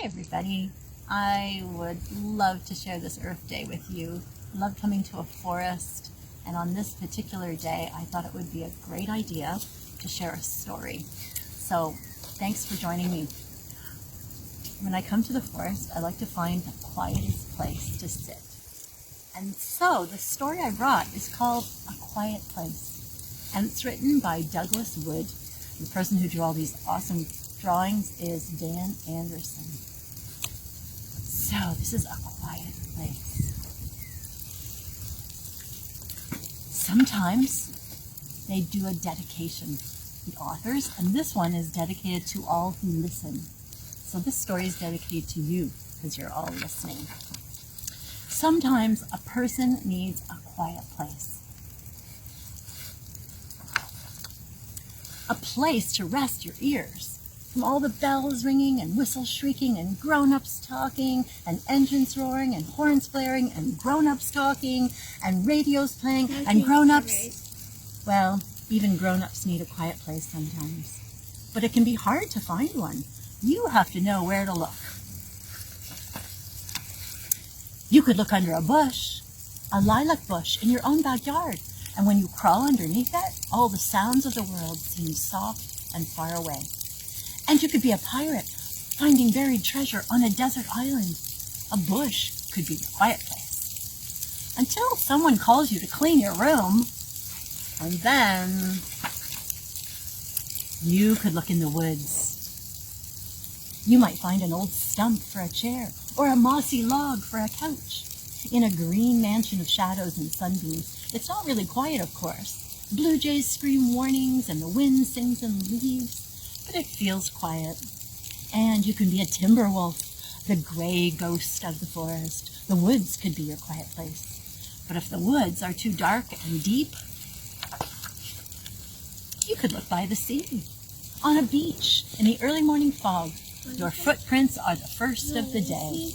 everybody. I would love to share this Earth Day with you. Love coming to a forest, and on this particular day I thought it would be a great idea to share a story. So thanks for joining me. When I come to the forest, I like to find the quietest place to sit. And so the story I brought is called A Quiet Place, and it's written by Douglas Wood. The person who drew all these awesome drawings is Dan Andreasen. So this is a quiet place. Sometimes they do a dedication, the authors, and this one is dedicated to all who listen. So this story is dedicated to you because you're all listening. Sometimes a person needs a quiet place. A place to rest your ears from all the bells ringing and whistles shrieking and grown-ups talking and engines roaring and horns blaring and grown-ups talking and radios playing and grown-ups. Well, even grown-ups need a quiet place sometimes. But it can be hard to find one. You have to know where to look. You could look under a bush, a lilac bush in your own backyard, and when you crawl underneath it, all the sounds of the world seem soft and far away. And you could be a pirate, finding buried treasure on a desert island. A bush could be your quiet place. Until someone calls you to clean your room, and then you could look in the woods. You might find an old stump for a chair, or a mossy log for a couch. In a green mansion of shadows and sunbeams, it's not really quiet, of course. Blue jays scream warnings and the wind sings in leaves, but it feels quiet. And you can be a timber wolf, the gray ghost of the forest. The woods could be your quiet place. But if the woods are too dark and deep, you could look by the sea. On a beach in the early morning fog, your footprints are the first of the day.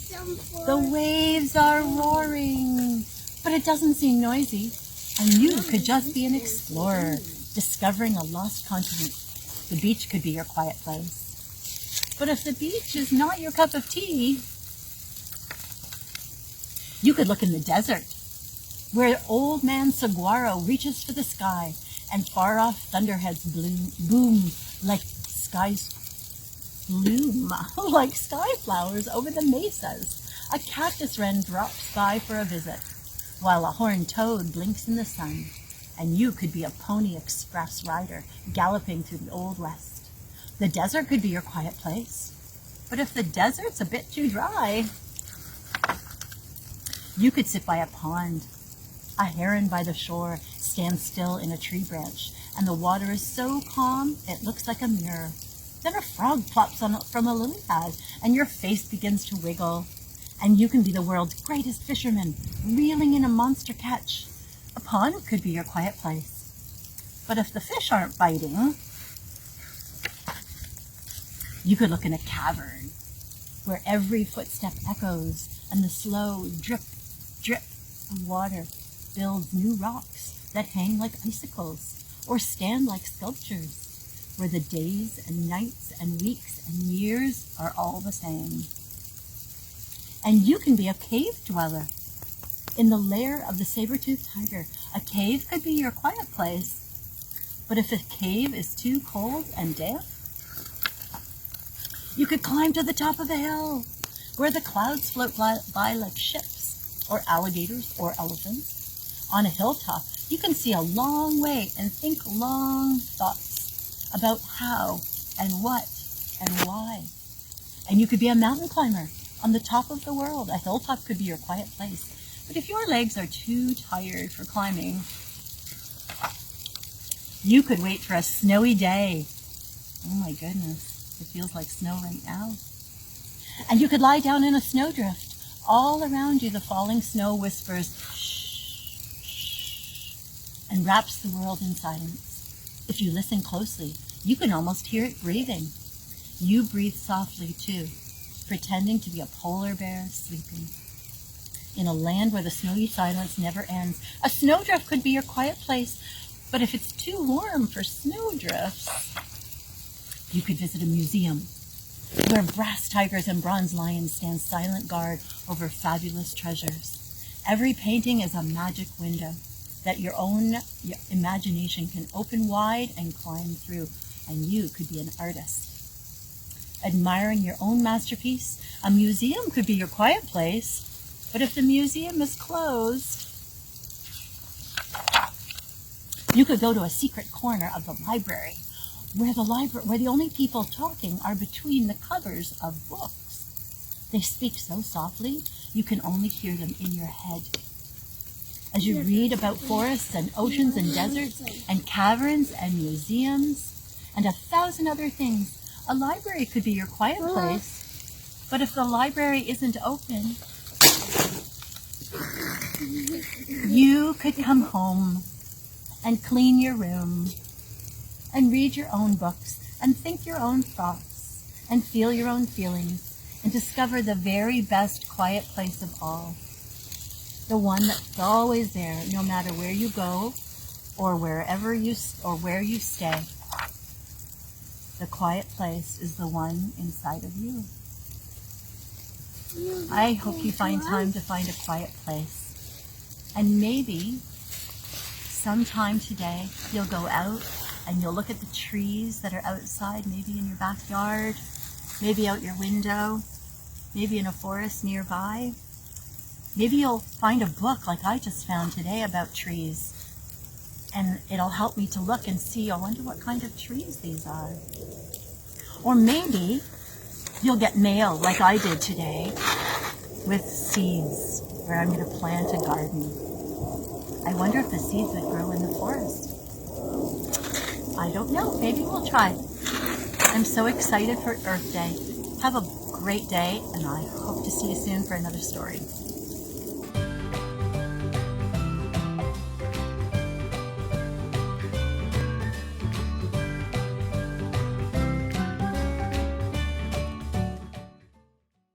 The waves are roaring, but it doesn't seem noisy. And you could just be an explorer, discovering a lost continent. The beach could be your quiet place. But if the beach is not your cup of tea, you could look in the desert, where old man saguaro reaches for the sky, and far-off thunderheads boom like sky flowers over the mesas. A cactus wren drops by for a visit, while a horned toad blinks in the sun, and you could be a pony express rider galloping through the Old West. The desert could be your quiet place, but if the desert's a bit too dry, you could sit by a pond. A heron by the shore stands still in a tree branch, and the water is so calm it looks like a mirror. Then a frog plops on from a lily pad, and your face begins to wiggle. And you can be the world's greatest fisherman, reeling in a monster catch. A pond could be your quiet place. But if the fish aren't biting, you could look in a cavern, where every footstep echoes, and the slow drip, drip of water builds new rocks that hang like icicles, or stand like sculptures, where the days and nights and weeks and years are all the same. And you can be a cave dweller in the lair of the saber-toothed tiger. A cave could be your quiet place, but if a cave is too cold and damp, you could climb to the top of a hill, where the clouds float by like ships, or alligators or elephants. On a hilltop, you can see a long way and think long thoughts about how and what and why. And you could be a mountain climber on the top of the world. A hilltop could be your quiet place. But if your legs are too tired for climbing, you could wait for a snowy day. Oh my goodness, it feels like snow right now. And you could lie down in a snowdrift. All around you the falling snow whispers shh, shh, and wraps the world in silence. If you listen closely, you can almost hear it breathing. You breathe softly too, pretending to be a polar bear sleeping. In a land where the snowy silence never ends, a snowdrift could be your quiet place, but if it's too warm for snowdrifts, you could visit a museum where brass tigers and bronze lions stand silent guard over fabulous treasures. Every painting is a magic window that your imagination can open wide and climb through, and you could be an artist. Admiring your own masterpiece, a museum could be your quiet place, but if the museum is closed, you could go to a secret corner of the library, where the only people talking are between the covers of books. They speak so softly, you can only hear them in your head. As you read about forests and oceans and deserts and caverns and museums and 1,000 other things, a library could be your quiet place. But if the library isn't open, you could come home and clean your room and read your own books and think your own thoughts and feel your own feelings and discover the very best quiet place of all. The one that's always there, no matter where you go or where you stay. The quiet place is the one inside of you. I hope you find time to find a quiet place. And maybe sometime today you'll go out and you'll look at the trees that are outside, maybe in your backyard, maybe out your window, maybe in a forest nearby. Maybe you'll find a book like I just found today about trees, and it'll help me to look and see, I wonder what kind of trees these are. Or maybe you'll get mail like I did today with seeds where I'm going to plant a garden. I wonder if the seeds would grow in the forest. I don't know. Maybe we'll try. I'm so excited for Earth Day. Have a great day, and I hope to see you soon for another story.